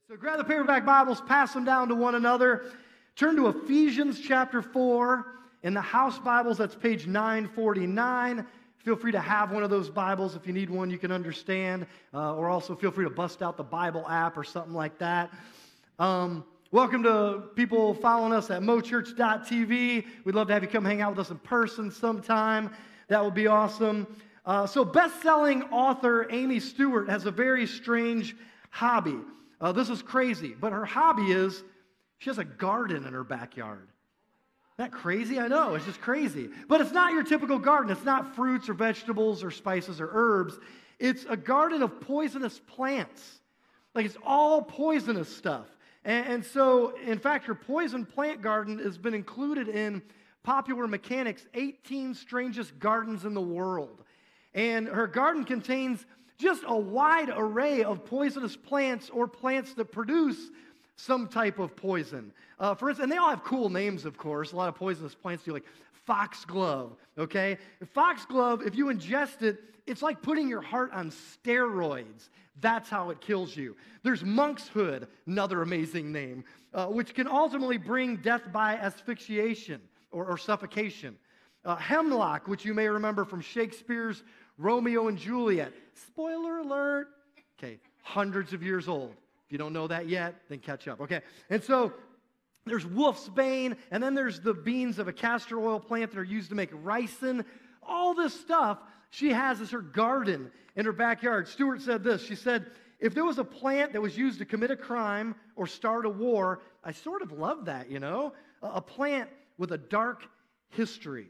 So grab the paperback Bibles, pass them down to one another. Turn to Ephesians chapter 4. In the house Bibles, that's page 949. Feel free to have one of those Bibles. If you need one, you can understand. Or also feel free to bust out the Bible app or something like that. Welcome to people following us at mochurch.tv. We'd love to have you come hang out with us in person sometime. That would be awesome. So best-selling author Amy Stewart has a very strange hobby. This is crazy, but her hobby is she has a garden in her backyard. Isn't that crazy? I know, it's just crazy. But it's not your typical garden. It's not fruits or vegetables or spices or herbs. It's a garden of poisonous plants. Like it's all poisonous stuff. And so, in fact, her poison plant garden has been included in Popular Mechanics' 18 strangest gardens in the world. And her garden contains just a wide array of poisonous plants or plants that produce some type of poison. For instance, and they all have cool names, of course. A lot of poisonous plants do, like foxglove, okay? Foxglove, if you ingest it, it's like putting your heart on steroids. That's how it kills you. There's monkshood, another amazing name, which can ultimately bring death by asphyxiation or suffocation. Hemlock, which you may remember from Shakespeare's Romeo and Juliet. Spoiler alert. Okay, hundreds of years old. If you don't know that yet, then catch up. Okay, and so there's wolf's bane, and then there's the beans of a castor oil plant that are used to make ricin. All this stuff she has as her garden in her backyard. Stewart said this. She said, if there was a plant that was used to commit a crime or start a war, I sort of love that, you know? A plant with a dark history.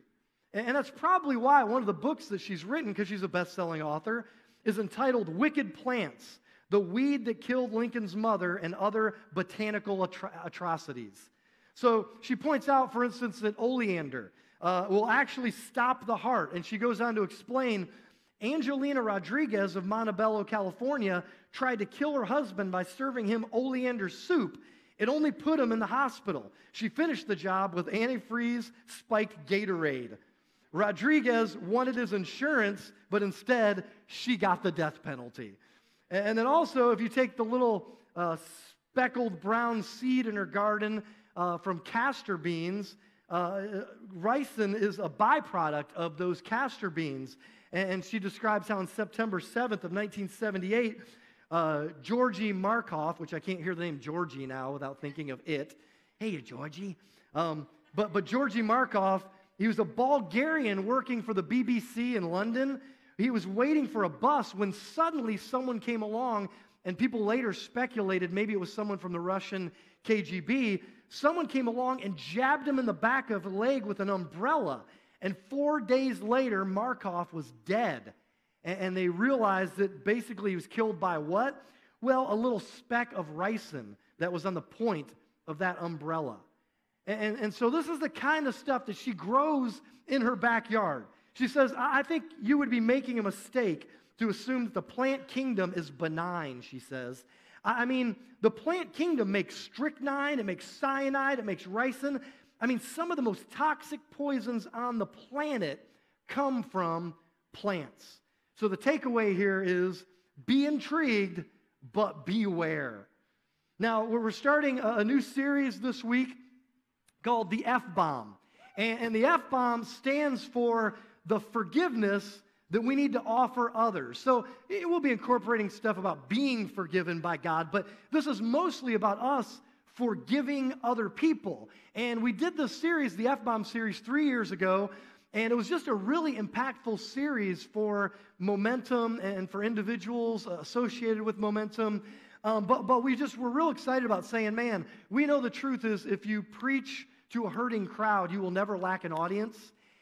And that's probably why one of the books that she's written, because she's a best-selling author, is entitled Wicked Plants, the Weed That Killed Lincoln's Mother and Other Botanical Atrocities. So she points out, for instance, that oleander will actually stop the heart. And she goes on to explain, Angelina Rodriguez of Montebello, California, tried to kill her husband by serving him oleander soup. It only put him in the hospital. She finished the job with antifreeze spiked Gatorade. Rodriguez wanted his insurance, but instead, she got the death penalty. And then also, if you take the little speckled brown seed in her garden from castor beans, ricin is a byproduct of those castor beans. And she describes how on September 7th of 1978, Georgy Markov, which I can't hear the name Georgie now without thinking of it. Hey, Georgie. But Georgy Markov, he was a Bulgarian working for the BBC in London. He was waiting for a bus when suddenly someone came along, and people later speculated maybe it was someone from the Russian KGB. Someone came along and jabbed him in the back of the leg with an umbrella. And 4 days later, Markov was dead. And they realized that basically he was killed by what? Well, a little speck of ricin that was on the point of that umbrella. And so this is the kind of stuff that she grows in her backyard. She says, I think you would be making a mistake to assume that the plant kingdom is benign, she says. I mean, the plant kingdom makes strychnine, it makes cyanide, it makes ricin. I mean, some of the most toxic poisons on the planet come from plants. So the takeaway here is be intrigued, but beware. Now, we're starting a new series this week called the F-Bomb. And the F-Bomb stands for the forgiveness that we need to offer others. So it will be incorporating stuff about being forgiven by God, but this is mostly about us forgiving other people. And we did this series, the F-Bomb series, 3 years ago, and it was just a really impactful series for Momentum and for individuals associated with Momentum. But we just were real excited about saying, man, we know the truth is if you preach to a hurting crowd, you will never lack an audience.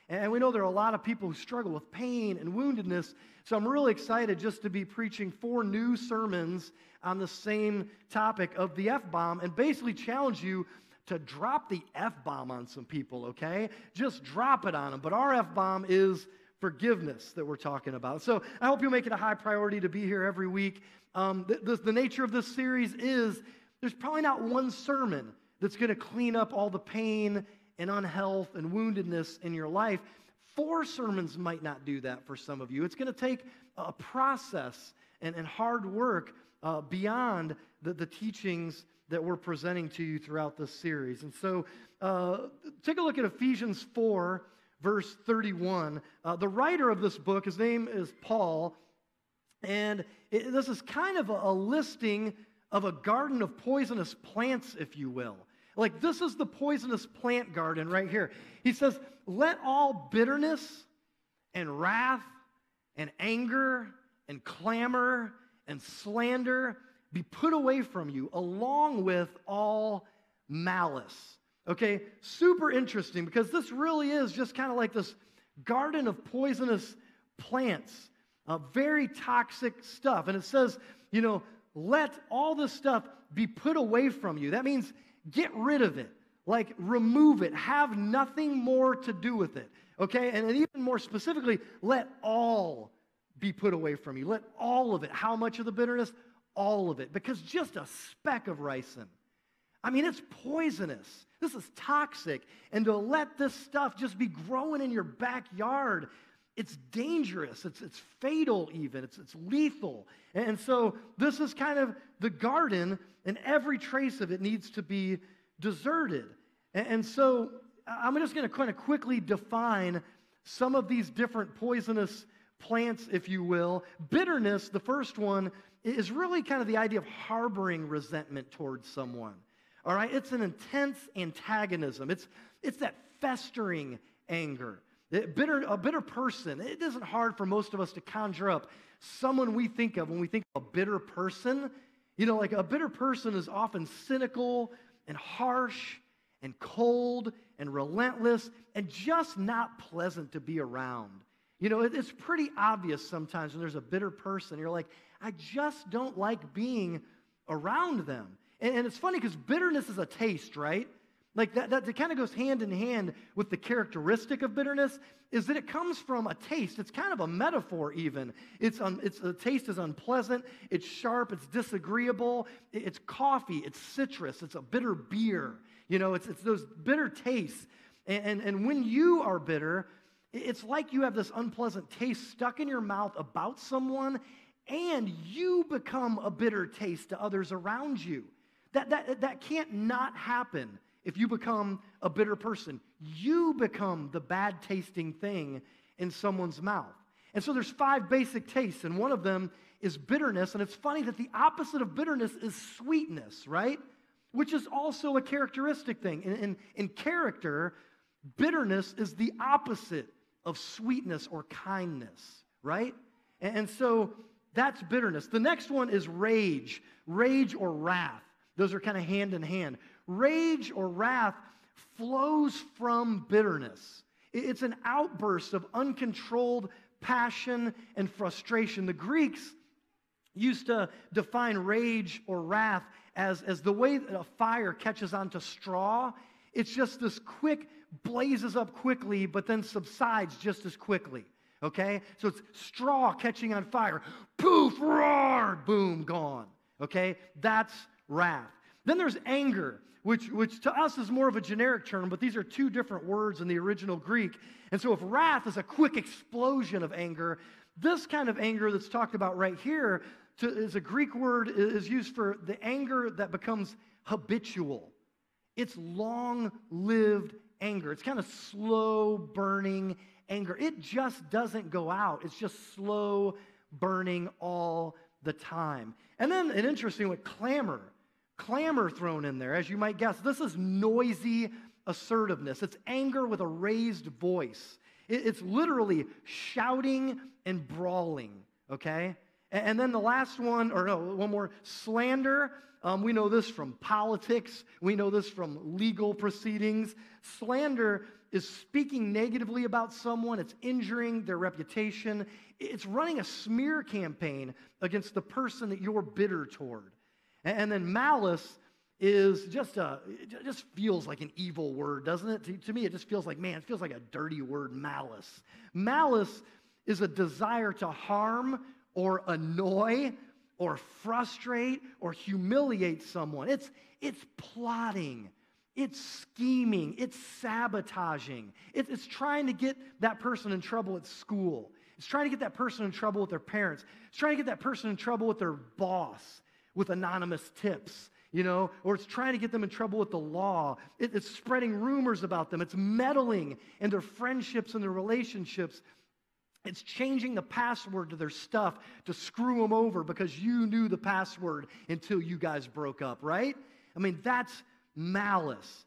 And we know there are a lot of people who struggle with pain and woundedness. So I'm really excited just to be preaching 4 new sermons on the same topic of the F-bomb and basically challenge you to drop the F-bomb on some people, okay? Just drop it on them. But our F-bomb is forgiveness that we're talking about. So I hope you'll make it a high priority to be here every week. The nature of this series is there's probably not one sermon that's going to clean up all the pain and unhealth and woundedness in your life. 4 sermons might not do that for some of you. It's going to take a process and hard work beyond the teachings that we're presenting to you throughout this series. And so take a look at Ephesians 4, verse 31. The writer of this book, his name is Paul, and this is kind of a listing of a garden of poisonous plants, if you will. Like, this is the poisonous plant garden right here. He says, let all bitterness and wrath and anger and clamor and slander be put away from you, along with all malice. Okay, super interesting, because this really is just kind of like this garden of poisonous plants, very toxic stuff. And it says, let all this stuff be put away from you. That means get rid of it, like remove it, have nothing more to do with it. Okay, and even more specifically, let all be put away from you. Let all of it. How much of the bitterness? All of it. Because just a speck of ricin, I mean, it's poisonous. This is toxic. And to let this stuff just be growing in your backyard, it's dangerous. It's fatal even. It's lethal. And so this is kind of the garden, and every trace of it needs to be deserted. And so I'm just going to kind of quickly define some of these different poisonous plants, if you will. Bitterness, the first one, is really kind of the idea of harboring resentment towards someone. All right? It's an intense antagonism. It's that festering anger. A bitter person, it isn't hard for most of us to conjure up someone we think of when we think of a bitter person. Like a bitter person is often cynical and harsh and cold and relentless and just not pleasant to be around. It's pretty obvious sometimes when there's a bitter person. You're like, I just don't like being around them. And it's funny because bitterness is a taste, right? Like that kind of goes hand in hand with the characteristic of bitterness, is that it comes from a taste. It's kind of a metaphor even. The taste is unpleasant, it's sharp, it's disagreeable, it's coffee, it's citrus, it's a bitter beer. It's those bitter tastes. And when you are bitter, it's like you have this unpleasant taste stuck in your mouth about someone, and you become a bitter taste to others around you. That can't not happen if you become a bitter person. You become the bad-tasting thing in someone's mouth. And so there's 5 basic tastes, and one of them is bitterness. And it's funny that the opposite of bitterness is sweetness, right? Which is also a characteristic thing. In character, bitterness is the opposite of sweetness or kindness, right? And so that's bitterness. The next one is rage or wrath. Those are kind of hand in hand. Rage or wrath flows from bitterness. It's an outburst of uncontrolled passion and frustration. The Greeks used to define rage or wrath as the way that a fire catches onto straw. It's just this quick, blazes up quickly, but then subsides just as quickly. Okay? So it's straw catching on fire. Poof, roar, boom, gone. Okay? That's wrath. Then there's anger, which to us is more of a generic term, but these are 2 different words in the original Greek. And so if wrath is a quick explosion of anger, this kind of anger that's talked about right here is a Greek word, is used for the anger that becomes habitual. It's long-lived anger. It's kind of slow-burning anger. It just doesn't go out. It's just slow-burning all the time. And then an interesting one, clamor. Clamor thrown in there, as you might guess. This is noisy assertiveness. It's anger with a raised voice. It's literally shouting and brawling, okay? And then the last one, one more, slander. We know this from politics. We know this from legal proceedings. Slander is speaking negatively about someone. It's injuring their reputation. It's running a smear campaign against the person that you're bitter toward. And then malice is it just feels like an evil word, doesn't it? To me, it just feels like, it feels like a dirty word, malice. Malice is a desire to harm or annoy or frustrate or humiliate someone. It's plotting. It's scheming. It's sabotaging. It's trying to get that person in trouble at school. It's trying to get that person in trouble with their parents. It's trying to get that person in trouble with their boss. with anonymous tips, or it's trying to get them in trouble with the law. It's spreading rumors about them. It's meddling in their friendships and their relationships. It's changing the password to their stuff to screw them over because you knew the password until you guys broke up, right? I mean, that's malice.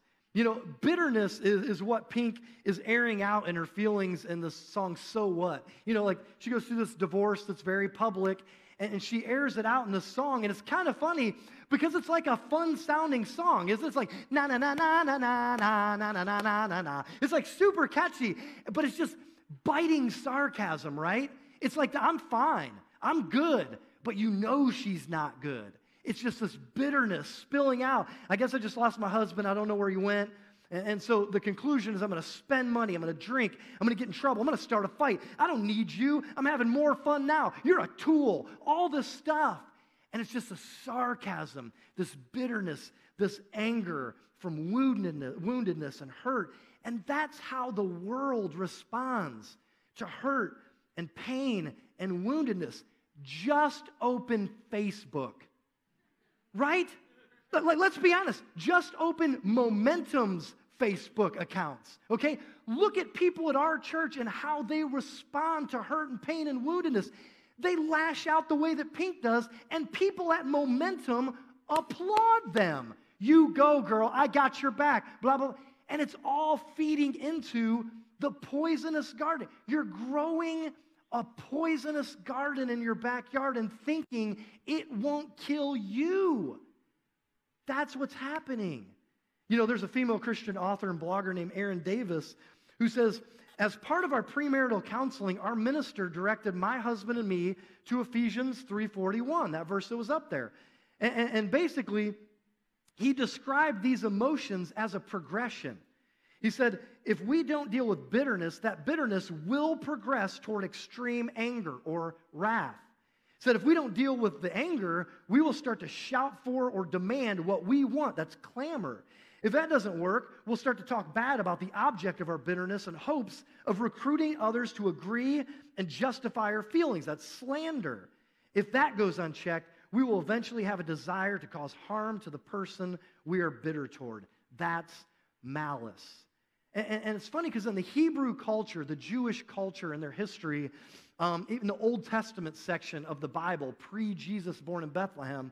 Bitterness is what Pink is airing out in her feelings in the song, So What? Like she goes through this divorce that's very public, and she airs it out in the song, and it's kind of funny because it's like a fun-sounding song. It's like, na-na-na-na-na-na-na-na-na-na-na-na. It's like super catchy, but it's just biting sarcasm, right? It's like, I'm fine, I'm good, but she's not good. It's just this bitterness spilling out. I guess I just lost my husband. I don't know where he went. And so the conclusion is I'm going to spend money. I'm going to drink. I'm going to get in trouble. I'm going to start a fight. I don't need you. I'm having more fun now. You're a tool. All this stuff. And it's just a sarcasm, this bitterness, this anger from woundedness and hurt. And that's how the world responds to hurt and pain and woundedness. Just open Facebook. Right? Like, let's be honest. Just open Momentum's Facebook accounts, okay? Look at people at our church and how they respond to hurt and pain and woundedness. They lash out the way that Pink does, and people at Momentum applaud them. You go, girl. I got your back. Blah, blah, blah. And it's all feeding into the poisonous garden. You're growing a poisonous garden in your backyard and thinking it won't kill you. That's what's happening. There's a female Christian author and blogger named Erin Davis who says, as part of our premarital counseling, our minister directed my husband and me to Ephesians 3:41, that verse that was up there. And basically, he described these emotions as a progression. He said, if we don't deal with bitterness, that bitterness will progress toward extreme anger or wrath. He said, if we don't deal with the anger, we will start to shout for or demand what we want. That's clamor. If that doesn't work, we'll start to talk bad about the object of our bitterness in hopes of recruiting others to agree and justify our feelings. That's slander. If that goes unchecked, we will eventually have a desire to cause harm to the person we are bitter toward. That's malice. And it's funny because in the Hebrew culture, the Jewish culture and their history, even the Old Testament section of the Bible, pre-Jesus born in Bethlehem,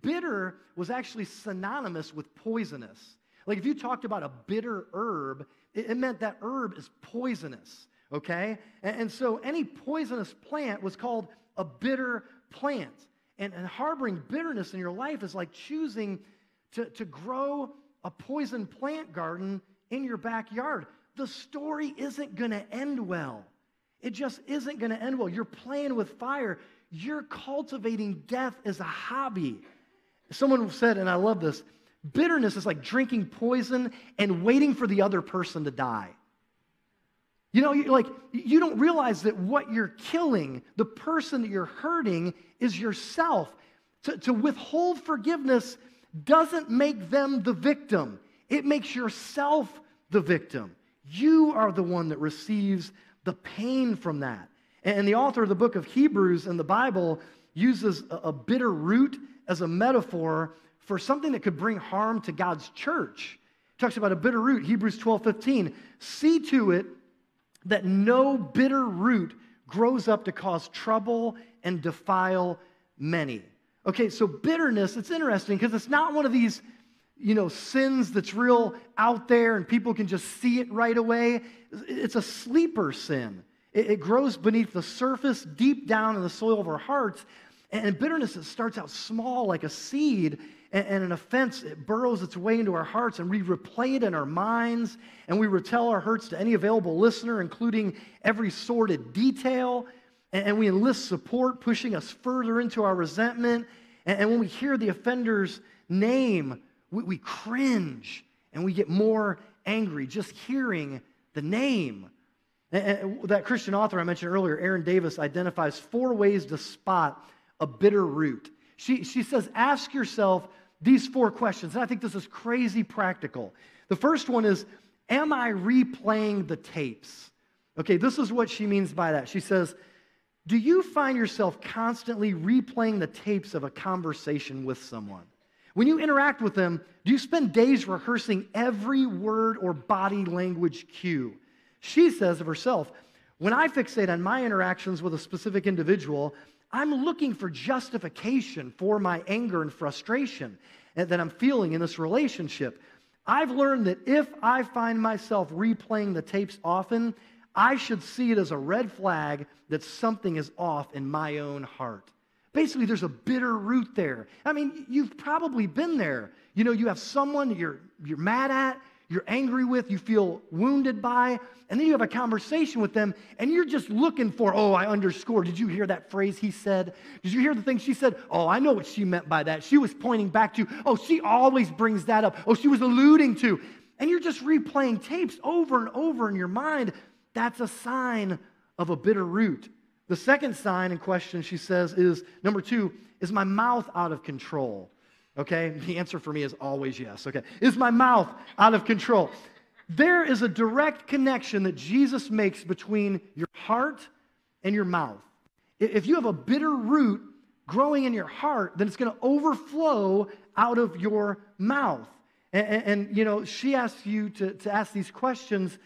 bitter was actually synonymous with poisonous. Like if you talked about a bitter herb, it meant that herb is poisonous, okay? And so any poisonous plant was called a bitter plant. And harboring bitterness in your life is like choosing to grow a poison plant garden in your backyard. The story isn't going to end well. It just isn't going to end well. You're playing with fire. You're cultivating death as a hobby. Someone said, and I love this, bitterness is like drinking poison and waiting for the other person to die. You don't realize that what you're killing, the person that you're hurting, is yourself. To withhold forgiveness doesn't make them the victim. It makes yourself the victim. You are the one that receives the pain from that. And the author of the book of Hebrews in the Bible uses a bitter root as a metaphor for something that could bring harm to God's church. He talks about a bitter root, Hebrews 12:15. See to it that no bitter root grows up to cause trouble and defile many. Okay, so bitterness, it's interesting because it's not one of these sins that's real out there and people can just see it right away. It's a sleeper sin. It grows beneath the surface, deep down in the soil of our hearts. And bitterness, it starts out small like a seed, and an offense, it burrows its way into our hearts, and we replay it in our minds, and we retell our hurts to any available listener, including every sordid detail, and we enlist support, pushing us further into our resentment. And when we hear the offender's name, we cringe, and we get more angry just hearing the name. And that Christian author I mentioned earlier, Erin Davis, identifies 4 ways to spot a bitter root. She says, ask yourself these 4 questions, and I think this is crazy practical. The first one is, am I replaying the tapes? Okay, this is what she means by that. She says, Do you find yourself constantly replaying the tapes of a conversation with someone? When you interact with them, do you spend days rehearsing every word or body language cue? She says of herself, when I fixate on my interactions with a specific individual, I'm looking for justification for my anger and frustration that I'm feeling in this relationship. I've learned that if I find myself replaying the tapes often, I should see it as a red flag that something is off in my own heart. Basically, there's a bitter root there. I mean, you've probably been there. You know, you have someone that you're mad at, you're angry with, you feel wounded by, and then you have a conversation with them, and you're just looking for, oh, I underscored. Did you hear that phrase he said? Did you hear the thing she said? Oh, I know what she meant by that. She was pointing back to, oh, she always brings that up. Oh, she was alluding to. And you're just replaying tapes over and over in your mind. That's a sign of a bitter root. The second sign in question, she says, is, number 2, is my mouth out of control? Okay, the answer for me is always yes. Okay, is my mouth out of control? There is a direct connection that Jesus makes between your heart and your mouth. If you have a bitter root growing in your heart, then it's going to overflow out of your mouth. And you know, she asks you to ask these questions.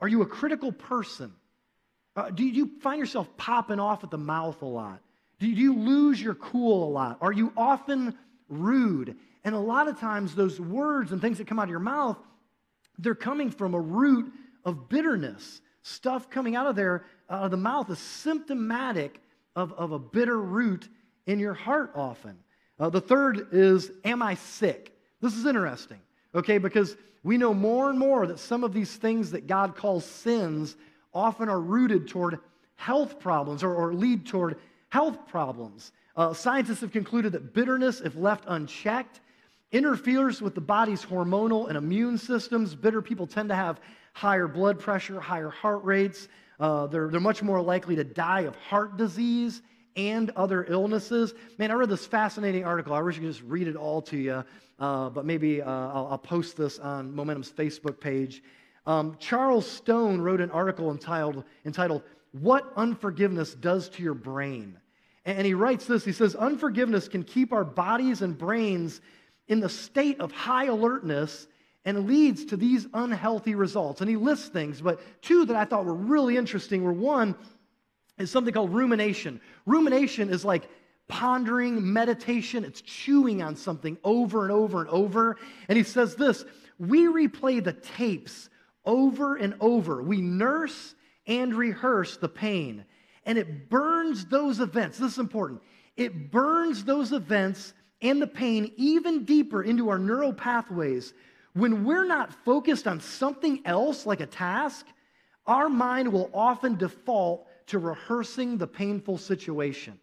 Are you a critical person? Do you find yourself popping off at the mouth a lot? Do you lose your cool a lot? Are you often rude? And a lot of times those words and things that come out of your mouth, they're coming from a root of bitterness. Stuff coming out of there, out of the mouth, is symptomatic of a bitter root in your heart often. The third is, am I sick? This is interesting, okay, because we know more and more that some of these things that God calls sins often are rooted toward health problems or lead toward health problems. Scientists have concluded that bitterness, if left unchecked, interferes with the body's hormonal and immune systems. Bitter people tend to have higher blood pressure, higher heart rates. They're much more likely to die of heart disease and other illnesses. Man, I read this fascinating article. I wish I could just read it all to you, but maybe I'll post this on Momentum's Facebook page. Charles Stone wrote an article entitled What Unforgiveness Does to Your Brain. And he writes this, he says, unforgiveness can keep our bodies and brains in the state of high alertness and leads to these unhealthy results. And he lists things, but 2 that I thought were really interesting were, 1 is something called rumination. Rumination is like pondering, meditation. It's chewing on something over and over and over. And he says this, we replay the tapes over and over. We nurse and rehearse the pain. And it burns those events. This is important. It burns those events and the pain even deeper into our neural pathways. When we're not focused on something else like a task, our mind will often default to rehearsing the painful situation.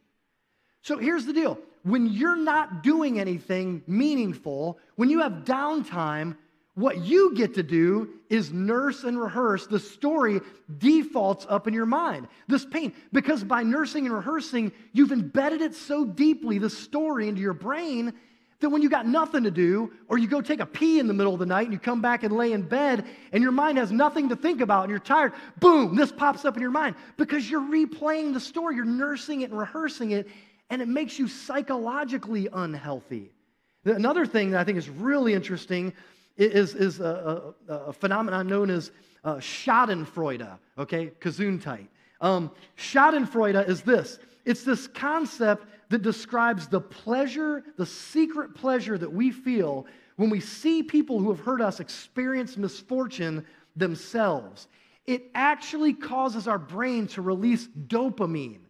So here's the deal. When you're not doing anything meaningful, when you have downtime, what you get to do is nurse and rehearse the story defaults up in your mind, this pain. Because by nursing and rehearsing, you've embedded it so deeply, the story, into your brain, that when you got nothing to do, or you go take a pee in the middle of the night and you come back and lay in bed and your mind has nothing to think about and you're tired, boom, this pops up in your mind. Because you're replaying the story, you're nursing it and rehearsing it, and it makes you psychologically unhealthy. Another thing that I think is really interesting is a phenomenon known as Schadenfreude, okay, Gesundheit. Schadenfreude is this. It's this concept that describes the pleasure, the secret pleasure that we feel when we see people who have hurt us experience misfortune themselves. It actually causes our brain to release dopamine.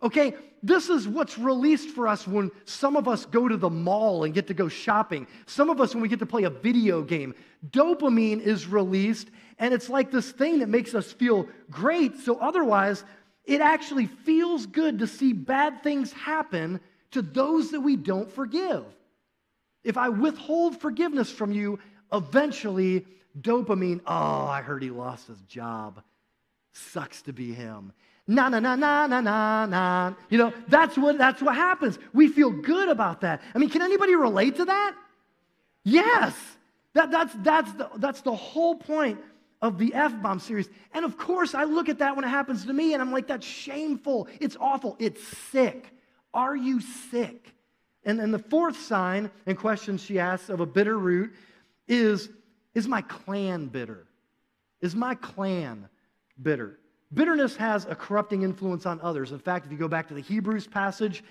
Okay, this is what's released for us when some of us go to the mall and get to go shopping. Some of us when we get to play a video game. Dopamine is released, and it's like this thing that makes us feel great. So otherwise, it actually feels good to see bad things happen to those that we don't forgive. If I withhold forgiveness from you, eventually dopamine, oh, I heard he lost his job. Sucks to be him. Na na na na na na na. You know, that's what happens. We feel good about that. I mean, can anybody relate to that? Yes. That's the whole point of the F-bomb series. And of course, I look at that when it happens to me, and I'm like, that's shameful. It's awful. It's sick. Are you sick? And the fourth sign and question she asks of a bitter root is my clan bitter? Is my clan bitter? Bitterness has a corrupting influence on others. In fact, if you go back to the Hebrews passage,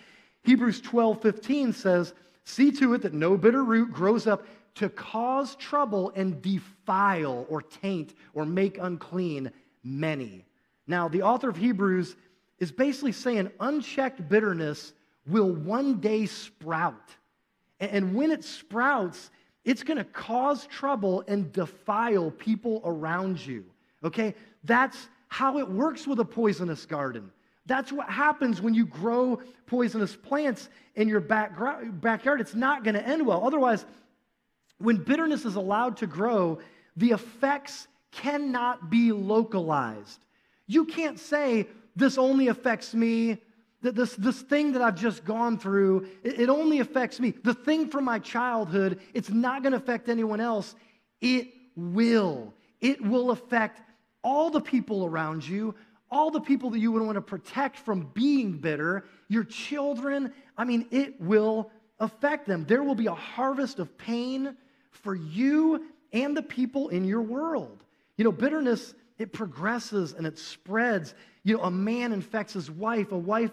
Hebrews 12:15 says, see to it that no bitter root grows up to cause trouble and defile or taint or make unclean many. Now, the author of Hebrews is basically saying unchecked bitterness will one day sprout. And when it sprouts, it's going to cause trouble and defile people around you. Okay? That's how it works with a poisonous garden. That's what happens when you grow poisonous plants in your backyard. It's not going to end well. Otherwise, when bitterness is allowed to grow, the effects cannot be localized. You can't say, this only affects me, that this thing that I've just gone through, it only affects me. The thing from my childhood, it's not going to affect anyone else. It will. It will affect all the people around you, all the people that you would want to protect from being bitter, your children. I mean, it will affect them. There will be a harvest of pain for you and the people in your world. You know, bitterness, it progresses and it spreads. You know, a man infects his wife, a wife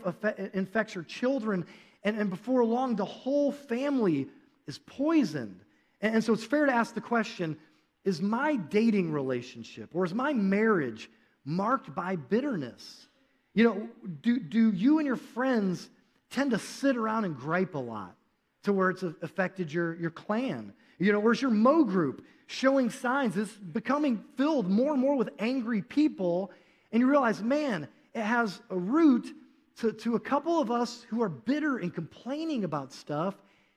infects her children, and before long, the whole family is poisoned. And so it's fair to ask the question, is my dating relationship or is my marriage marked by bitterness? You know, do you and your friends tend to sit around and gripe a lot to where it's affected your clan? You know, where's your Mo group showing signs? It's becoming filled more and more with angry people, and you realize, man, it has a root to a couple of us who are bitter and complaining about stuff,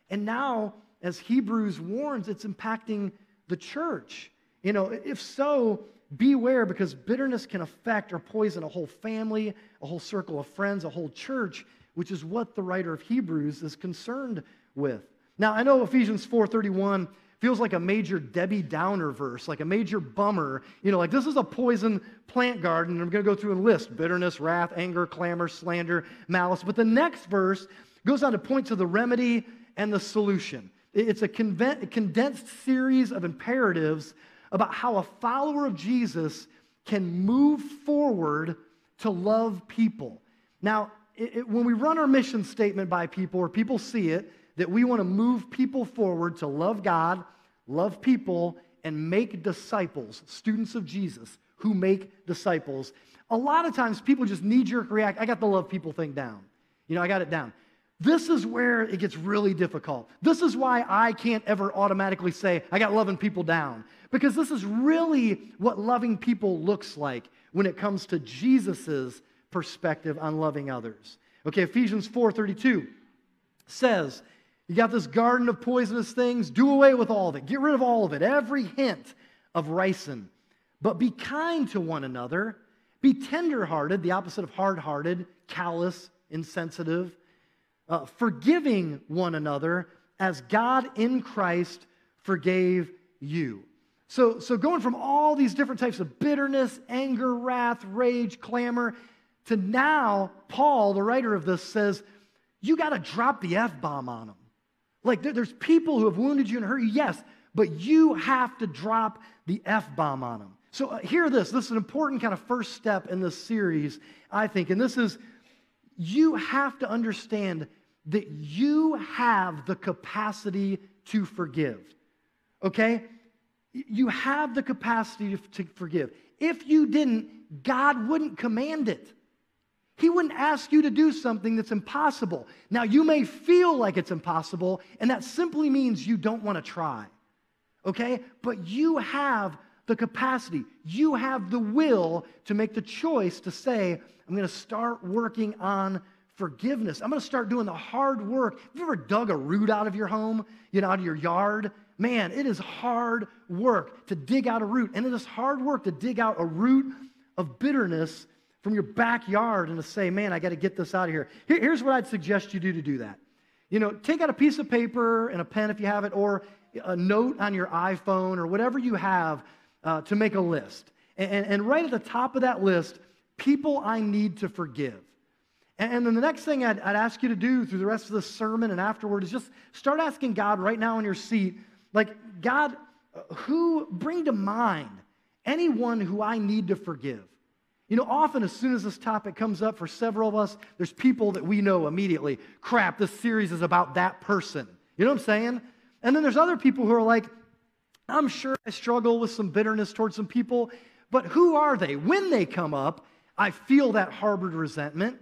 and now, as Hebrews warns, it's impacting the church. You know, if so, beware, because bitterness can affect or poison a whole family, a whole circle of friends, a whole church, which is what the writer of Hebrews is concerned with. Now, I know Ephesians 4:31 feels like a major Debbie Downer verse, like a major bummer. You know, like this is a poison plant garden, and I'm going to go through and list bitterness, wrath, anger, clamor, slander, malice. But the next verse goes on to point to the remedy and the solution. It's a condensed series of imperatives about how a follower of Jesus can move forward to love people. Now, when we run our mission statement by people, or people see it, that we want to move people forward to love God, love people, and make disciples, students of Jesus who make disciples. A lot of times people just knee-jerk react, I got the love people thing down. You know, I got it down. This is where it gets really difficult. This is why I can't ever automatically say, I got loving people down. Because this is really what loving people looks like when it comes to Jesus' perspective on loving others. Okay, Ephesians 4:32 says, you got this garden of poisonous things, do away with all of it. Get rid of all of it, every hint of ricin. But be kind to one another. Be tenderhearted, the opposite of hard-hearted, callous, insensitive. Forgiving one another as God in Christ forgave you. So going from all these different types of bitterness, anger, wrath, rage, clamor, to now, Paul, the writer of this, says, you got to drop the F-bomb on them. Like, there's people who have wounded you and hurt you, yes, but you have to drop the F-bomb on them. So hear this. This is an important kind of first step in this series, I think, and this is, you have to understand that you have the capacity to forgive, okay? You have the capacity to forgive. If you didn't, God wouldn't command it. He wouldn't ask you to do something that's impossible. Now, you may feel like it's impossible, and that simply means you don't want to try, okay? But you have the capacity. You have the will to make the choice to say, I'm going to start working on forgiveness. I'm going to start doing the hard work. Have you ever dug a root out of your home, out of your yard? Man, it is hard work to dig out a root, and it is hard work to dig out a root of bitterness from your backyard and to say, man, I got to get this out of here. Here's what I'd suggest you do to do that. Take out a piece of paper and a pen if you have it, or a note on your iPhone or whatever you have, to make a list. And right at the top of that list, people I need to forgive. And then the next thing I'd ask you to do through the rest of the sermon and afterward is just start asking God right now in your seat, like, God, bring to mind anyone who I need to forgive. You know, often as soon as this topic comes up for several of us, there's people that we know immediately, crap, this series is about that person. You know what I'm saying? And then there's other people who are like, I'm sure I struggle with some bitterness towards some people, but who are they? When they come up, I feel that harbored resentment.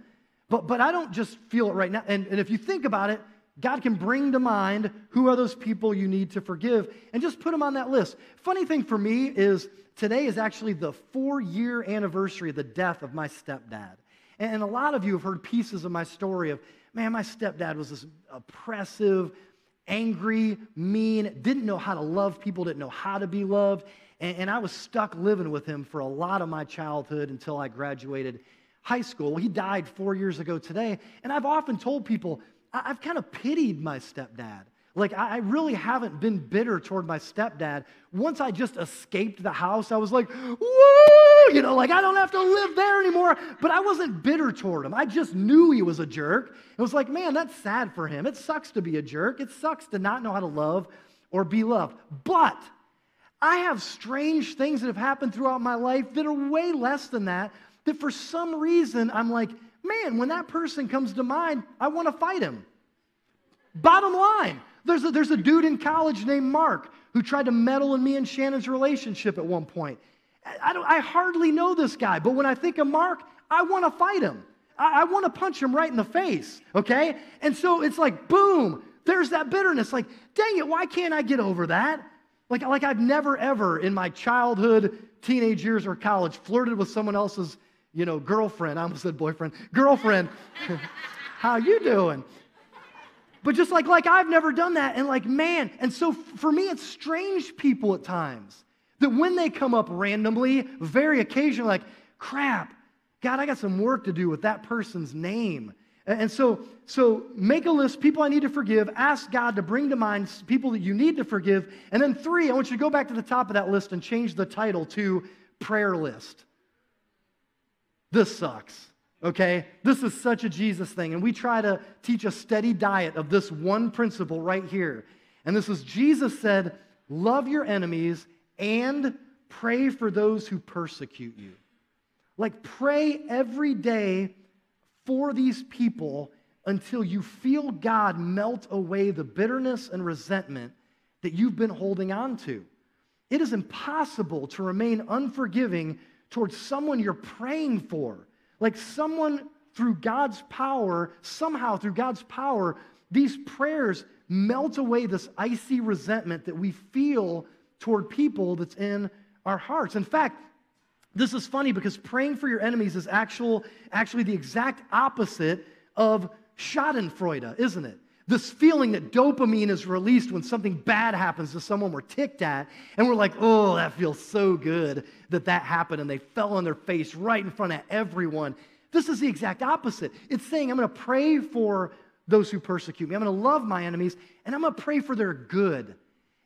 But I don't just feel it right now. And if you think about it, God can bring to mind who are those people you need to forgive and just put them on that list. Funny thing for me is today is actually the 4-year anniversary of the death of my stepdad. And a lot of you have heard pieces of my story of, man, my stepdad was this oppressive, angry, mean, didn't know how to love people, didn't know how to be loved. And I was stuck living with him for a lot of my childhood until I graduated high school. He died 4 years ago today, and I've often told people, I've kind of pitied my stepdad. Like, I really haven't been bitter toward my stepdad. Once I just escaped the house, I was like, woo! You know, like, I don't have to live there anymore. But I wasn't bitter toward him. I just knew he was a jerk. It was like, man, that's sad for him. It sucks to be a jerk. It sucks to not know how to love or be loved. But I have strange things that have happened throughout my life that are way less than that for some reason, I'm like, man, when that person comes to mind, I want to fight him. Bottom line, there's a dude in college named Mark who tried to meddle in me and Shannon's relationship at one point. I hardly know this guy, but when I think of Mark, I want to fight him. I want to punch him right in the face, okay? And so it's like, boom, there's that bitterness. Like, dang it, why can't I get over that? Like I've never, ever in my childhood, teenage years, or college flirted with someone else's girlfriend. I almost said boyfriend. Girlfriend. How you doing? But just like I've never done that. And like, man. And so for me, it's strange people at times that when they come up randomly, very occasionally, like, crap, God, I got some work to do with that person's name. And so make a list, people I need to forgive. Ask God to bring to mind people that you need to forgive. And then 3, I want you to go back to the top of that list and change the title to prayer list. This sucks, okay? This is such a Jesus thing, and we try to teach a steady diet of this one principle right here. And this is, Jesus said, love your enemies and pray for those who persecute you. Like, pray every day for these people until you feel God melt away the bitterness and resentment that you've been holding on to. It is impossible to remain unforgiving towards someone you're praying for. Like, someone through God's power, somehow through God's power, these prayers melt away this icy resentment that we feel toward people that's in our hearts. In fact, this is funny because praying for your enemies is actually the exact opposite of Schadenfreude, isn't it? This feeling that dopamine is released when something bad happens to someone we're ticked at, and we're like, oh, that feels so good that happened, and they fell on their face right in front of everyone. This is the exact opposite. It's saying, I'm going to pray for those who persecute me. I'm going to love my enemies, and I'm going to pray for their good.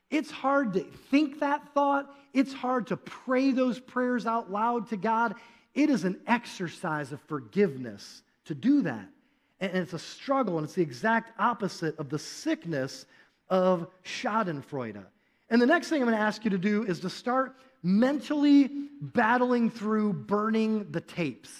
It's hard to think that thought. It's hard to pray those prayers out loud to God. It is an exercise of forgiveness to do that. And it's a struggle, and it's the exact opposite of the sickness of Schadenfreude. And the next thing I'm going to ask you to do is to start mentally battling through burning the tapes,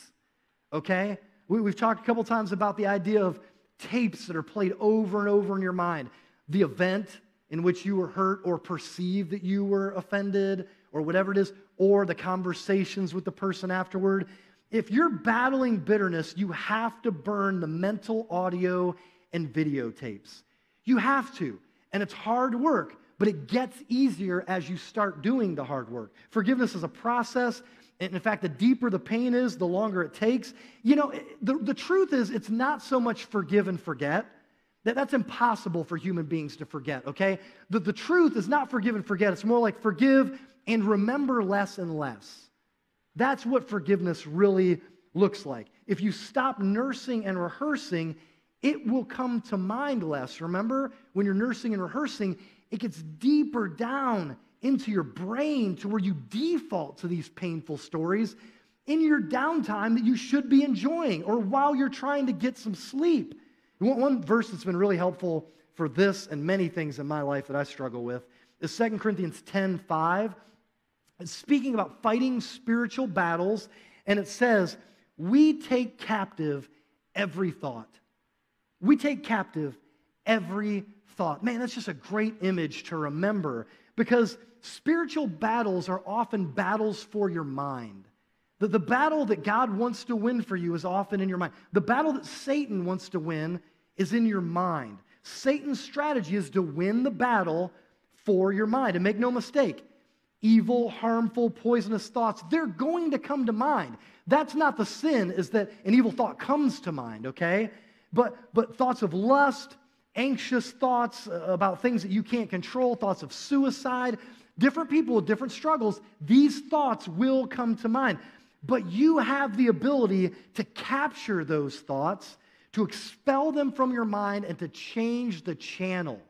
okay? We've talked a couple times about the idea of tapes that are played over and over in your mind. The event in which you were hurt or perceived that you were offended or whatever it is, or the conversations with the person afterward. If you're battling bitterness, you have to burn the mental audio and videotapes. You have to. And it's hard work, but it gets easier as you start doing the hard work. Forgiveness is a process. And in fact, the deeper the pain is, the longer it takes. You know, the truth is, it's not so much forgive and forget. That's impossible for human beings to forget, okay? The truth is not forgive and forget. It's more like forgive and remember less and less. That's what forgiveness really looks like. If you stop nursing and rehearsing, it will come to mind less. Remember, when you're nursing and rehearsing, It gets deeper down into your brain to where you default to these painful stories in your downtime that you should be enjoying or while you're trying to get some sleep. One verse that's been really helpful for this and many things in my life that I struggle with is 2 Corinthians 10:5. It's speaking about fighting spiritual battles, and it says, we take captive every thought. We take captive every thought. Man, that's just a great image to remember because spiritual battles are often battles for your mind. The battle that God wants to win for you is often in your mind. The battle that Satan wants to win is in your mind. Satan's strategy is to win the battle for your mind. And make no mistake, evil, harmful, poisonous thoughts, they're going to come to mind. That's not the sin, is that an evil thought comes to mind, okay? But thoughts of lust, anxious thoughts about things that you can't control, thoughts of suicide, different people with different struggles, these thoughts will come to mind. But you have the ability to capture those thoughts, to expel them from your mind, and to change the channel,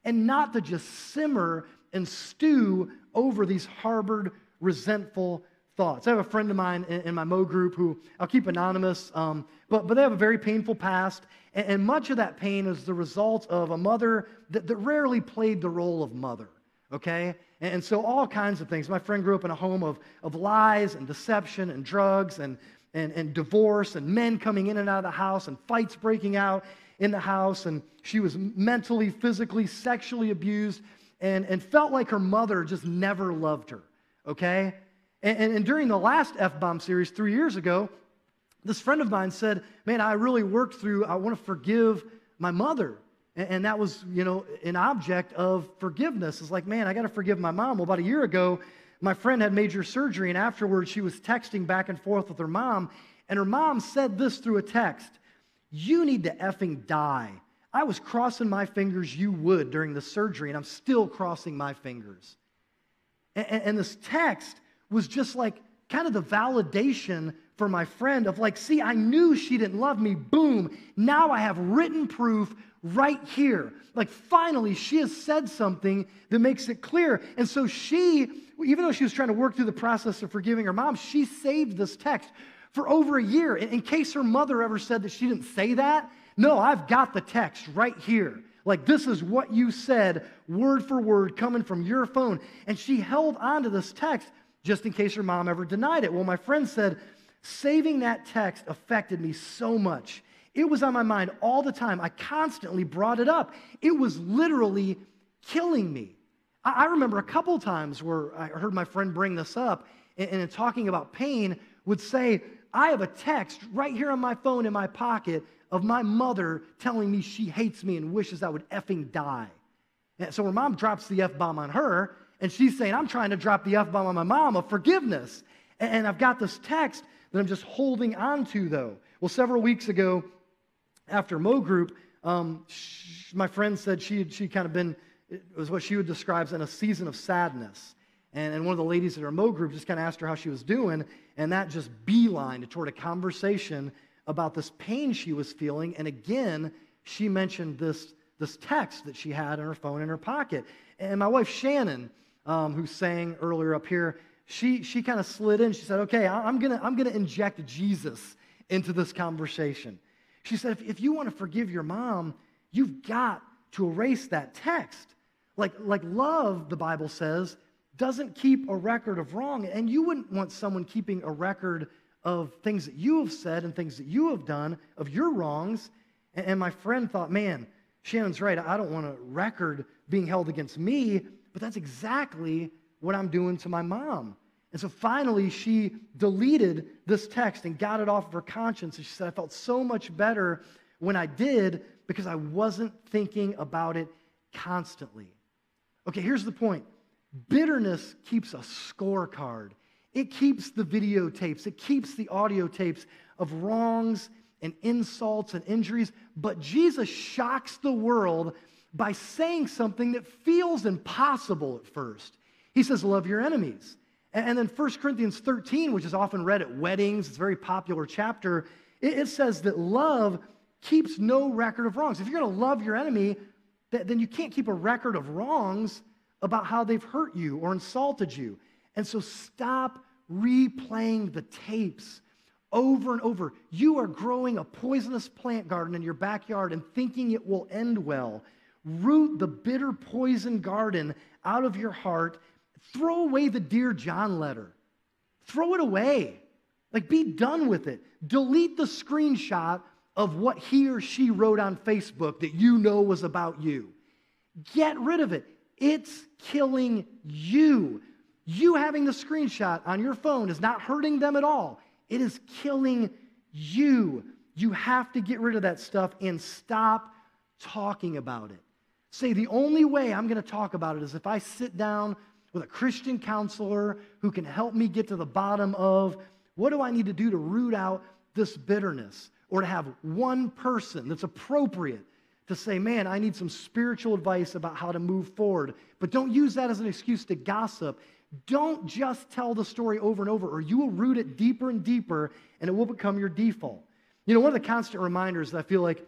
and not to just simmer and stew over these harbored, resentful thoughts. I have a friend of mine in my Mo group who I'll keep anonymous, but they have a very painful past, and much of that pain is the result of a mother that rarely played the role of mother, okay? And so all kinds of things. My friend grew up in a home of lies and deception and drugs and divorce and men coming in and out of the house and fights breaking out in the house, and she was mentally, physically, sexually abused and felt like her mother just never loved her, okay? And during the last F-Bomb series 3 years ago, this friend of mine said, man, I really worked through, I want to forgive my mother. And that was, an object of forgiveness. It's like, man, I got to forgive my mom. Well, about a year ago, my friend had major surgery, and afterwards she was texting back and forth with her mom, and her mom said this through a text, you need to effing die. I was crossing my fingers you would during the surgery, and I'm still crossing my fingers. And this text was just like kind of the validation for my friend of like, see, I knew she didn't love me. Boom. Now I have written proof right here. Like finally, she has said something that makes it clear. And so she, even though she was trying to work through the process of forgiving her mom, she saved this text for over a year. In case her mother ever said that she didn't say that, no, I've got the text right here. Like this is what you said, word for word, coming from your phone. And she held on to this text just in case her mom ever denied it. Well, my friend said, saving that text affected me so much. It was on my mind all the time. I constantly brought it up. It was literally killing me. I remember a couple times where I heard my friend bring this up and in talking about pain would say, I have a text right here on my phone in my pocket of my mother telling me she hates me and wishes I would effing die. And so her mom drops the F-bomb on her, and she's saying, I'm trying to drop the F-bomb on my mom of forgiveness. And I've got this text that I'm just holding on to, though. Well, several weeks ago, after Mo Group, my friend said she kind of been, it was what she would describe as in a season of sadness. And one of the ladies at her Mo Group just kind of asked her how she was doing, and that just beelined toward a conversation about this pain she was feeling. And again, she mentioned this text that she had on her phone in her pocket. And my wife, Shannon, who sang earlier up here, she kind of slid in. She said, okay, I'm gonna inject Jesus into this conversation. She said, if you want to forgive your mom, you've got to erase that text. Like love, the Bible says, doesn't keep a record of wrong. And you wouldn't want someone keeping a record of things that you have said and things that you have done, of your wrongs. And my friend thought, man, Shannon's right. I don't want a record being held against me, but that's exactly what I'm doing to my mom. And so finally, she deleted this text and got it off of her conscience. And she said, I felt so much better when I did because I wasn't thinking about it constantly. Okay, here's the point. Bitterness keeps a scorecard. It keeps the videotapes. It keeps the audio tapes of wrongs and insults and injuries. But Jesus shocks the world by saying something that feels impossible at first. He says, love your enemies. And then 1 Corinthians 13, which is often read at weddings, it's a very popular chapter, it says that love keeps no record of wrongs. If you're going to love your enemy, then you can't keep a record of wrongs about how they've hurt you or insulted you. And so stop replaying the tapes over and over. You are growing a poisonous plant garden in your backyard and thinking it will end well. Root the bitter poison garden out of your heart. Throw away the Dear John letter. Throw it away. Like, be done with it. Delete the screenshot of what he or she wrote on Facebook that you know was about you. Get rid of it. It's killing you. You having the screenshot on your phone is not hurting them at all. It is killing you. You have to get rid of that stuff and stop talking about it. Say, the only way I'm going to talk about it is if I sit down with a Christian counselor who can help me get to the bottom of what do I need to do to root out this bitterness, or to have one person that's appropriate to say, man, I need some spiritual advice about how to move forward. But don't use that as an excuse to gossip. Don't just tell the story over and over, or you will root it deeper and deeper, and it will become your default. You know, one of the constant reminders that I feel like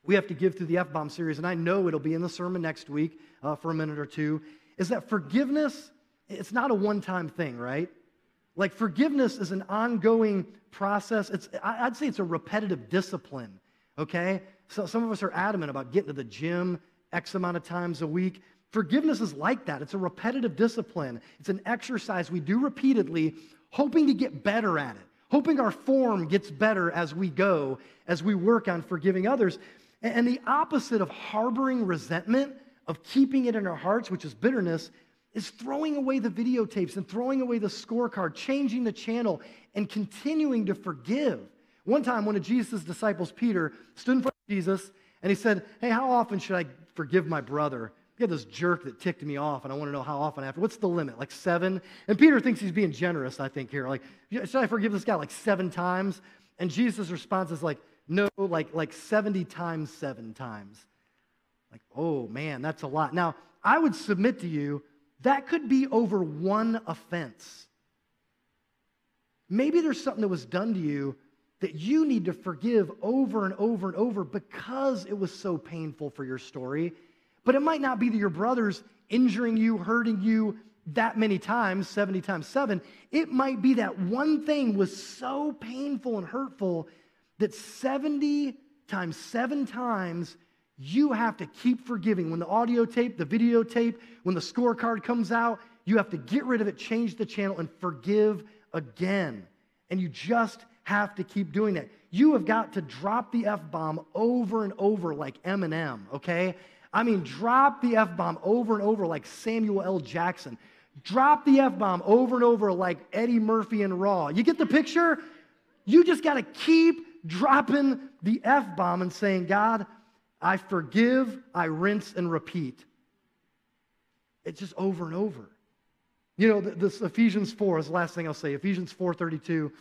we have to give through the F-bomb series, and I know it'll be in the sermon next week for a minute or two, is that forgiveness, it's not a one-time thing, right? Like, forgiveness is an ongoing process. I'd say it's a repetitive discipline, okay? So some of us are adamant about getting to the gym X amount of times a week. Forgiveness is like that. It's a repetitive discipline. It's an exercise we do repeatedly, hoping to get better at it, hoping our form gets better as we go, as we work on forgiving others. And the opposite of harboring resentment, of keeping it in our hearts, which is bitterness, is throwing away the videotapes and throwing away the scorecard, changing the channel, and continuing to forgive. One time, one of Jesus' disciples, Peter, stood in front of Jesus, and he said, hey, how often should I forgive my brother? You had this jerk that ticked me off, and I want to know how often after. What's the limit, like 7? And Peter thinks he's being generous, I think, here. Like, should I forgive this guy like 7 times? And Jesus' response is like, no, like 70 times 7 times. Like, oh, man, that's a lot. Now, I would submit to you, that could be over one offense. Maybe there's something that was done to you that you need to forgive over and over and over because it was so painful for your story. But it might not be that your brother's injuring you, hurting you that many times, 70 times 7. It might be that one thing was so painful and hurtful that 70 times 7 times you have to keep forgiving. When the audio tape, the videotape, when the scorecard comes out, you have to get rid of it, change the channel, and forgive again. And you just have to keep doing that. You have got to drop the F-bomb over and over like Eminem, okay? I mean, drop the F-bomb over and over like Samuel L. Jackson. Drop the F-bomb over and over like Eddie Murphy and Raw. You get the picture? You just got to keep dropping the F-bomb and saying, God, I forgive, I rinse, and repeat. It's just over and over. You know, this Ephesians 4 is the last thing I'll say. Ephesians 4:32.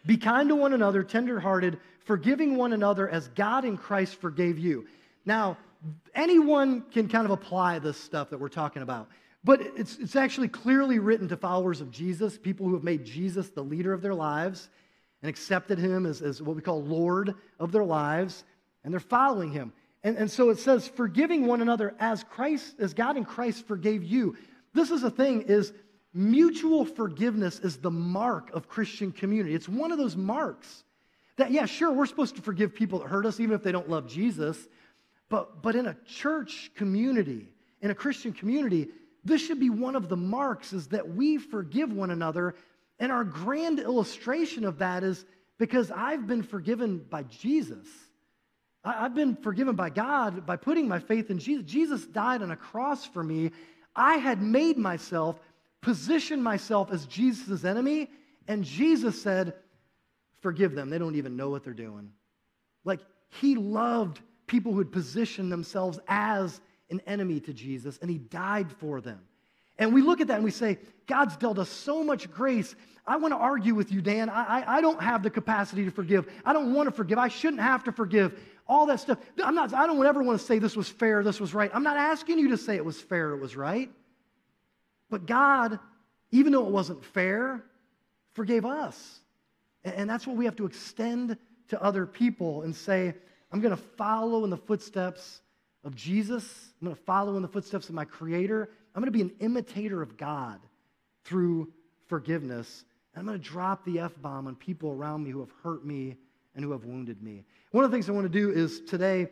Be kind to one another, tenderhearted, forgiving one another as God in Christ forgave you. Now, anyone can kind of apply this stuff that we're talking about. But it's actually clearly written to followers of Jesus, people who have made Jesus the leader of their lives and accepted him as what we call Lord of their lives, and they're following him. And so it says, forgiving one another as God in Christ forgave you. This is the thing, is mutual forgiveness is the mark of Christian community. It's one of those marks that, yeah, sure, we're supposed to forgive people that hurt us, even if they don't love Jesus. But in a church community, in a Christian community, this should be one of the marks, is that we forgive one another. And our grand illustration of that is because I've been forgiven by Jesus. I've been forgiven by God by putting my faith in Jesus. Jesus died on a cross for me. I had made myself, positioned myself as Jesus' enemy, and Jesus said, forgive them. They don't even know what they're doing. Like, he loved people who had positioned themselves as an enemy to Jesus, and he died for them. And we look at that and we say, God's dealt us so much grace. I want to argue with you, Dan. I don't have the capacity to forgive. I don't want to forgive. I shouldn't have to forgive. All that stuff. I don't ever want to say this was fair, this was right. I'm not asking you to say it was fair, it was right. But God, even though it wasn't fair, forgave us. And that's what we have to extend to other people and say, I'm going to follow in the footsteps of Jesus. I'm going to follow in the footsteps of my Creator. I'm going to be an imitator of God through forgiveness. And I'm going to drop the F-bomb on people around me who have hurt me and who have wounded me. One of the things I want to do is today,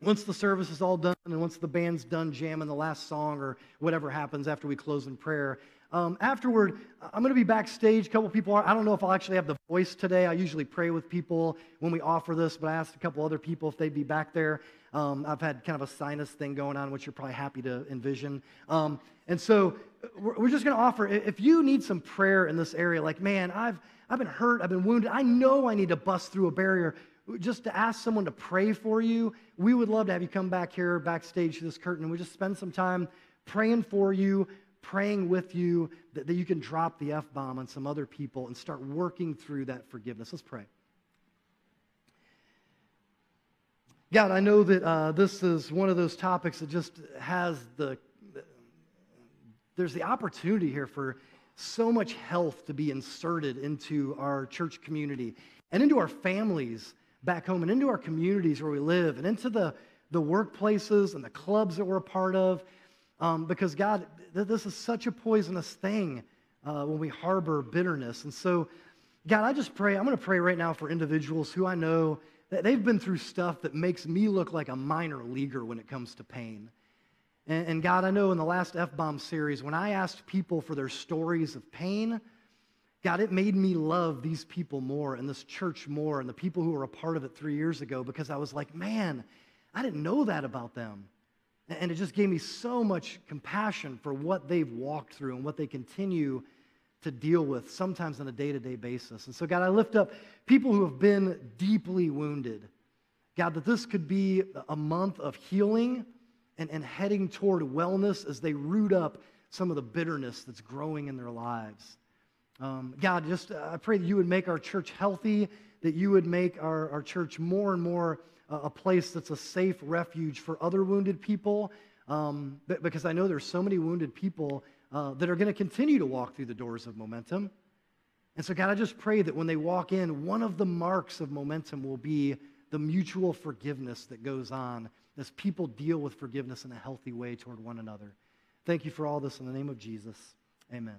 once the service is all done and once the band's done jamming the last song or whatever happens after we close in prayer, afterward, I'm going to be backstage. A couple people I don't know if I'll actually have the voice today. I usually pray with people when we offer this, but I asked a couple other people if they'd be back there. I've had kind of a sinus thing going on, which you're probably happy to envision. And so we're just going to offer, if you need some prayer in this area, like, man, I've been hurt, I've been wounded, I know I need to bust through a barrier, just to ask someone to pray for you, we would love to have you come back here, backstage to this curtain, and we just spend some time praying for you, praying with you, that you can drop the F-bomb on some other people and start working through that forgiveness. Let's pray. God, I know that this is one of those topics that just has there's the opportunity here for so much health to be inserted into our church community and into our families back home and into our communities where we live and into the workplaces and the clubs that we're a part of. Because God, this is such a poisonous thing when we harbor bitterness. And so, God, I just pray, I'm going to pray right now for individuals who I know that they've been through stuff that makes me look like a minor leaguer when it comes to pain. And God, I know in the last F-bomb series, when I asked people for their stories of pain, God, it made me love these people more and this church more and the people who were a part of it 3 years ago because I was like, man, I didn't know that about them. And it just gave me so much compassion for what they've walked through and what they continue to deal with, sometimes on a day-to-day basis. And so, God, I lift up people who have been deeply wounded. God, that this could be a month of healing and heading toward wellness as they root up some of the bitterness that's growing in their lives. God, just I pray that you would make our church healthy, that you would make our church more and more a place that's a safe refuge for other wounded people, because I know there's so many wounded people that are going to continue to walk through the doors of Momentum. And so, God, I just pray that when they walk in, one of the marks of Momentum will be the mutual forgiveness that goes on as people deal with forgiveness in a healthy way toward one another. Thank you for all this in the name of Jesus. Amen.